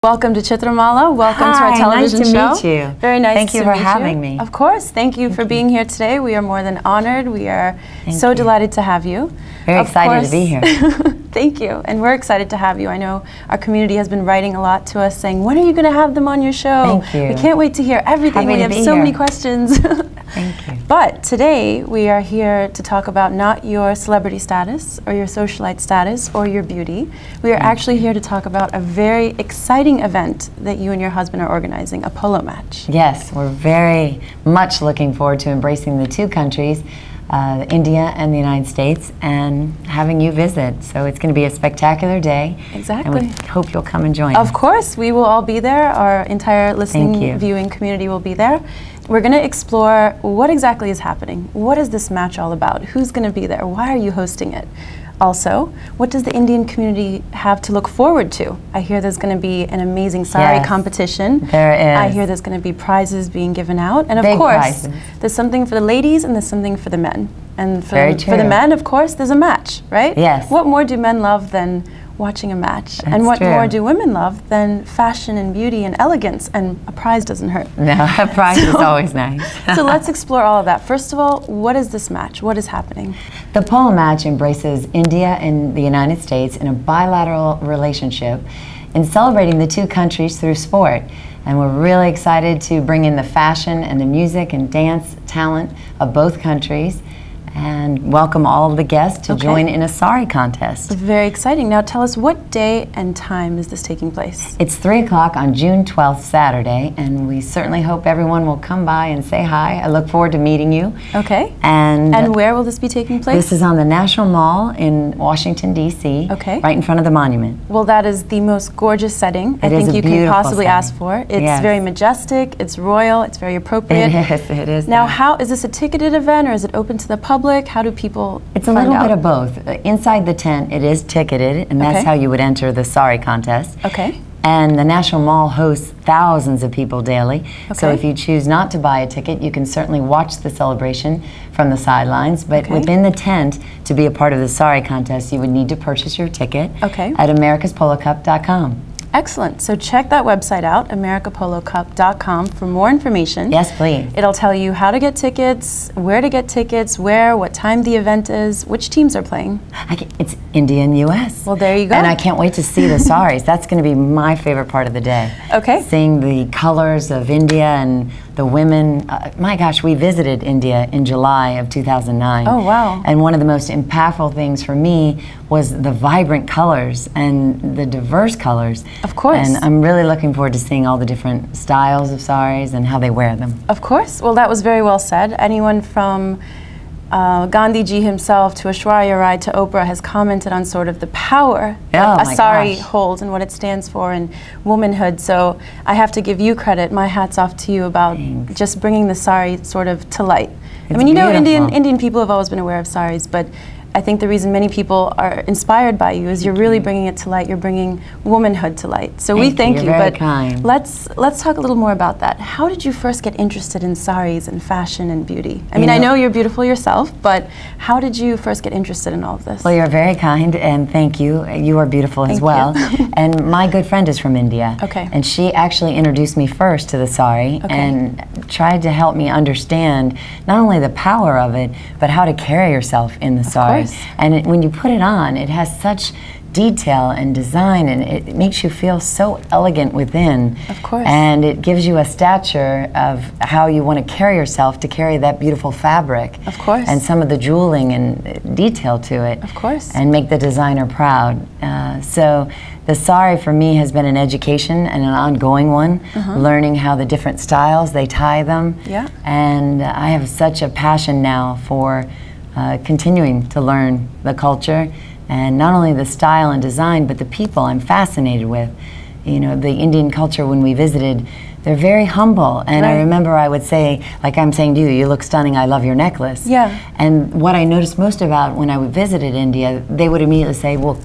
Welcome to Chitrmala. Welcome to our television show. Nice to meet you. Very nice to meet you. Thank you for having me. Of course. Thank you for being here today. We are more than honored. We are so delighted to have you. Very excited to be here. Thank you. And we're excited to have you. I know our community has been writing a lot to us saying, when are you going to have them on your show? Thank you. We can't wait to hear everything. We have so many questions. Thank you. But today we are here to talk about not your celebrity status or your socialite status or your beauty. We are actually here to talk about a very exciting event that you and your husband are organizing, a polo match. Yes, we're very much looking forward to embracing the two countries, India and the United States, and having you visit. So it's going to be a spectacular day. Exactly. And we hope you'll come and join us. Of course, we will all be there. Our entire listening, viewing community will be there. We're going to explore what exactly is happening. What is this match all about? Who's going to be there? Why are you hosting it? Also, what does the Indian community have to look forward to? I hear there's going to be an amazing sari competition. There is. I hear there's going to be prizes being given out. And of Big course, prizes. There's something for the ladies and there's something for the men. And for the men, of course, there's a match, right? Yes. What more do men love than watching a match? And what more do women love than fashion and beauty and elegance? And a prize doesn't hurt. No, a prize is always nice. So let's explore all of that. First of all, what is this match? What is happening? The polo match embraces India and the United States in a bilateral relationship in celebrating the two countries through sport. And we're really excited to bring in the fashion and the music and dance talent of both countries and welcome all of the guests to join in a sari contest. Very exciting. Now tell us, what day and time is this taking place? It's 3 o'clock on June 12th, Saturday, and we certainly hope everyone will come by and say hi. I look forward to meeting you. Okay. And where will this be taking place? This is on the National Mall in Washington, D.C., right in front of the monument. Well, that is the most gorgeous setting I think you can possibly ask for. It's very majestic, it's royal, it's very appropriate. It is. Now, how is this a ticketed event or is it open to the public? How do people It's a little bit of both. Inside the tent, it is ticketed, and that's how you would enter the sari contest. Okay. And the National Mall hosts thousands of people daily. So if you choose not to buy a ticket, you can certainly watch the celebration from the sidelines. But within the tent, to be a part of the sari contest, you would need to purchase your ticket at americaspolocup.com. Excellent. So check that website out, americapolocup.com, for more information. Yes, please. It'll tell you how to get tickets, where to get tickets, what time the event is, which teams are playing. It's India and U.S. Well, there you go. And I can't wait to see the saris. That's going to be my favorite part of the day. Okay. Seeing the colors of India and the women. My gosh, we visited India in July of 2009. Oh, wow. And one of the most impactful things for me was the vibrant colors and the diverse colors. Of course. And I'm really looking forward to seeing all the different styles of saris and how they wear them. Of course. Well, that was very well said. Anyone from Gandhiji himself to Aishwarya Rai to Oprah has commented on sort of the power that a sari holds and what it stands for in womanhood. So I have to give you credit. My hat's off to you about just bringing the sari sort of to light. I mean, you know, Indian people have always been aware of saris, but I think the reason many people are inspired by you is you're really bringing it to light. You're bringing womanhood to light. So we thank you. Very but kind. let's talk a little more about that. How did you first get interested in saris and fashion and beauty? I mean, I know you're beautiful yourself, but how did you first get interested in all of this? Well, you're very kind, and thank you. You are beautiful as well. And my good friend is from India. Okay. And she actually introduced me first to the sari and tried to help me understand not only the power of it, but how to carry yourself in the sari. And when you put it on, it has such detail and design, and it makes you feel so elegant within. Of course. And it gives you a stature of how you want to carry yourself to carry that beautiful fabric. Of course. And some of the jeweling and detail to it. Of course. And make the designer proud. So the sari for me has been an education and an ongoing one, learning how the different styles, they tie them. Yeah. And I have such a passion now for continuing to learn the culture, and not only the style and design, but the people I'm fascinated with. You know, the Indian culture, when we visited, they're very humble. And I remember I would say, like I'm saying to you, you look stunning, I love your necklace. Yeah. And what I noticed most about when I visited India, they would immediately say, well,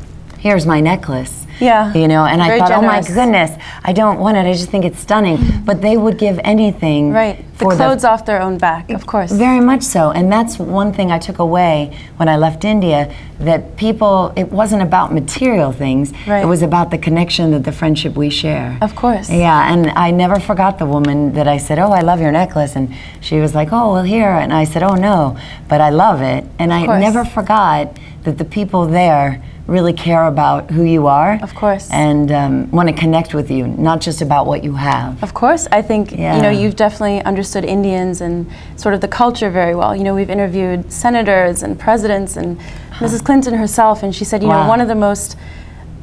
here's my necklace. Yeah. You know, and I thought, generous. oh my goodness, I don't want it. I just think it's stunning. But they would give anything. Right. The clothes off their own back, of course. Very much so. And that's one thing I took away when I left India, that people, it wasn't about material things. Right. It was about the connection, that the friendship we share. Of course. Yeah, and I never forgot the woman that I said, oh, I love your necklace. And she was like, oh, well, here. And I said, oh, no, but I love it. And I never forgot that the people there really care about who you are. Of course. And want to connect with you, not just about what you have. Of course. I think, you know, you've definitely understood Indians and sort of the culture very well. You know, we've interviewed senators and presidents and Mrs. Clinton herself, and she said, you know, one of the most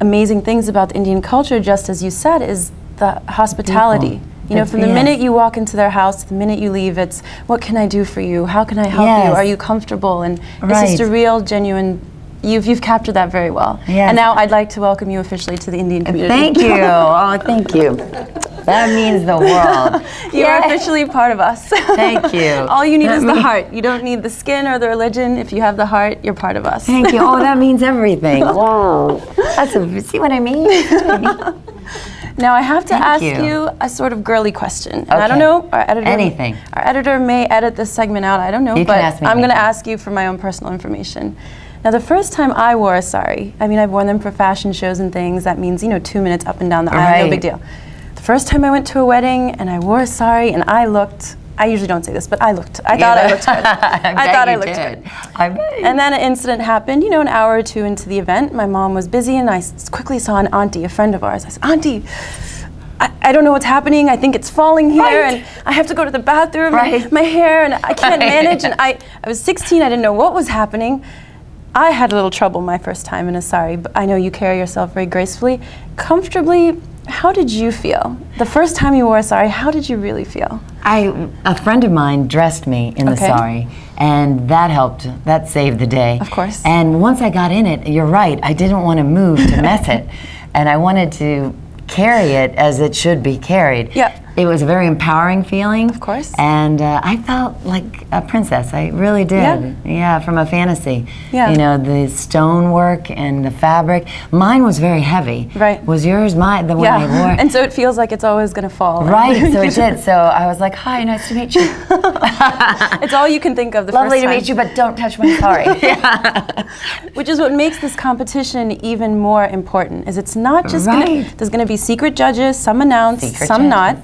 amazing things about the Indian culture, just as you said, is the hospitality. You know, from the minute you walk into their house, the minute you leave, it's, what can I do for you? How can I help you? Are you comfortable? And it's just a real, genuine, you've captured that very well. Yes. And now I'd like to welcome you officially to the Indian community. Thank you. Oh, thank you. That means the world. You're officially part of us. Thank you. All you need is the heart. You don't need the skin or the religion. If you have the heart, you're part of us. Thank you. Oh, that means everything. Wow. See what I mean? Now I have to ask you a sort of girly question. And I don't know, our editor may edit this segment out, I don't know, but I'm going to ask you for my own personal information. Now the first time I wore a sari, I mean I've worn them for fashion shows and things, that means, you know, 2 minutes up and down the aisle, no big deal. The first time I went to a wedding and I wore a sari and I looked, I usually don't say this, but I thought I looked good. I thought I looked good. And then an incident happened, you know, an hour or two into the event. My mom was busy and I quickly saw an auntie, a friend of ours. I said, Auntie, I don't know what's happening. I think it's falling here and I have to go to the bathroom and my hair and I can't manage. And I was 16, I didn't know what was happening. I had a little trouble my first time in a sari, but I know you carry yourself very gracefully. Comfortably, how did you feel? The first time you wore a sari, how did you really feel? A friend of mine dressed me in the sari, and that helped. That saved the day. Of course. And once I got in it, you're right, I didn't want to move to mess it. And I wanted to carry it as it should be carried. Yep. It was a very empowering feeling. Of course. And I felt like a princess. I really did. Yeah, from a fantasy. Yeah. You know, the stonework and the fabric. Mine was very heavy. Right. Was yours the one I wore? And so it feels like it's always going to fall. Right, so it did. So I was like, hi, nice to meet you. It's all you can think of the Lovely first time. to meet you, but don't touch my sari. Which is what makes this competition even more important, is it's not just there's going to be secret judges, some announced, some not.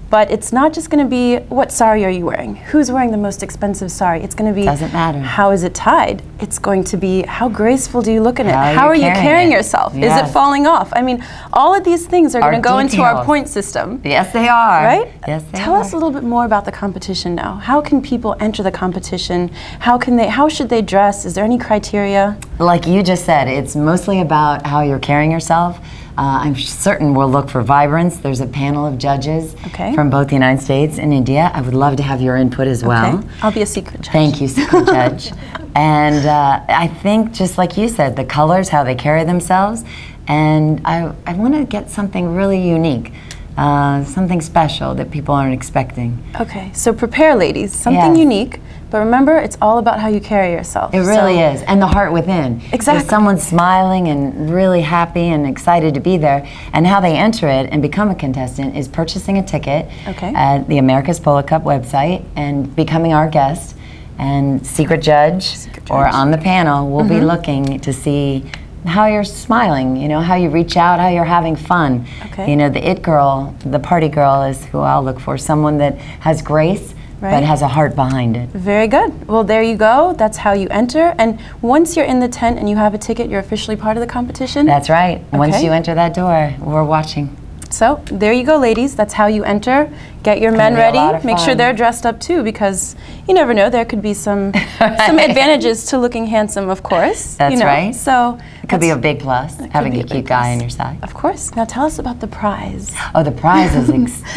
But it's not just going to be, what sari are you wearing? Who's wearing the most expensive sari? It's going to be, doesn't matter. How is it tied? It's going to be, how graceful do you look in it? How are you carrying yourself? Is it falling off? I mean, all of these things are going to go into our point system. Yes, they are. Right? Yes, they are. Tell us a little bit more about the competition now. How can people enter the competition? How should they dress? Is there any criteria? Like you just said, it's mostly about how you're carrying yourself. I'm certain we'll look for vibrance. There's a panel of judges from both the United States and India. I would love to have your input as well. I'll be a secret judge. Thank you, secret judge. And I think, just like you said, the colors, how they carry themselves, and I want to get something really unique. Something special that people aren't expecting. Okay, so prepare, ladies. Something unique. But remember, it's all about how you carry yourself. It really is, and the heart within. Exactly. If someone's smiling and really happy and excited to be there, and how they enter it and become a contestant is purchasing a ticket at the America Polo Cup website and becoming our guest. And secret judge or on the panel will be looking to see how you're smiling, you know, how you reach out, how you're having fun. You know, the it girl, the party girl is who I'll look for, someone that has grace, but has a heart behind it. Very good. Well, there you go. That's how you enter. And once you're in the tent and you have a ticket, you're officially part of the competition? That's right. Once you enter that door, we're watching. So there you go, ladies. That's how you enter. Get your men ready. Make sure they're dressed up too, because you never know. There could be some advantages to looking handsome, of course. That's right. So it could be a big plus, having a cute guy on your side. Of course. Now tell us about the prize. Oh, the prize is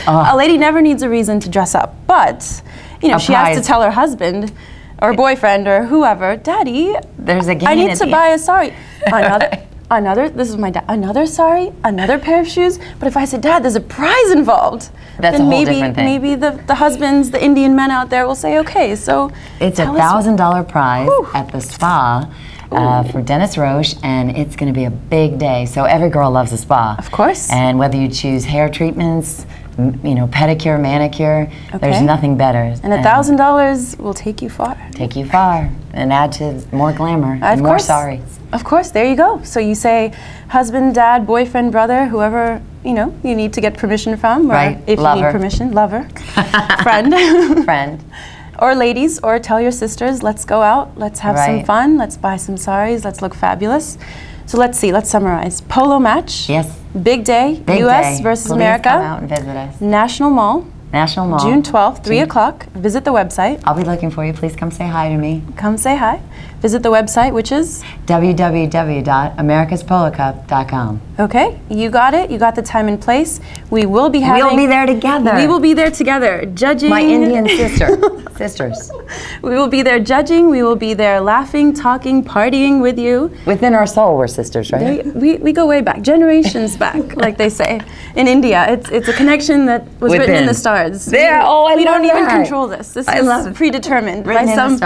a lady never needs a reason to dress up, but you know she has to tell her husband or boyfriend or whoever, Daddy, there's a game. I need to buy a sari. This is my dad. Another sari, another pair of shoes. But if I said, Dad, there's a prize involved, that's then a whole different thing. Maybe the husbands, the Indian men out there will say, okay, so it's $1,000 prize at the spa. for Dennis Roche, and it's going to be a big day. So every girl loves a spa. Of course. And whether you choose hair treatments, you know, pedicure, manicure, there's nothing better. And $1,000 will take you far. Take you far and add to more glamour and more sorry. Of course, there you go. So you say husband, dad, boyfriend, brother, whoever, you know, you need to get permission from, or if you need permission, lover, friend. Friend. Or ladies, or tell your sisters, let's go out, let's have some fun, let's buy some saris, let's look fabulous. So let's see, let's summarize. Polo match. Yes. Big day, US versus America. Come out and visit us. National Mall. National Mall. June 12th, 3 o'clock. Visit the website. I'll be looking for you. Please come say hi to me. Come say hi. Visit the website, which is? www.americaspolocup.com. Okay, you got it. You got the time and place. We will be having... We'll be there together. We will be there together, judging... My Indian sisters. We will be there judging. We will be there laughing, talking, partying with you. Within our soul, we're sisters, right? We go way back, generations back, like they say. In India, it's a connection that was written in the stars. There, we don't even control this. This is predetermined by some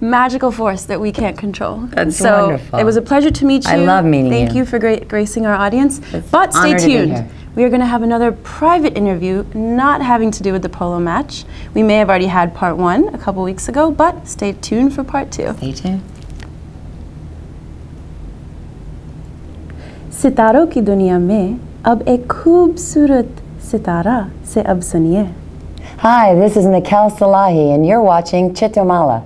magical force that we can't control. That's wonderful. It was a pleasure to meet you. I love meeting you. Thank you for gracing our audience. But stay tuned. We are going to have another private interview not having to do with the polo match. We may have already had part 1 a couple weeks ago, but stay tuned for part 2. Stay tuned. सितारों की दुनिया में अब एक खूबसूरत सितारा से अब सुनिए. Hi, this is Michaele Salahi, and you're watching Chitrmala.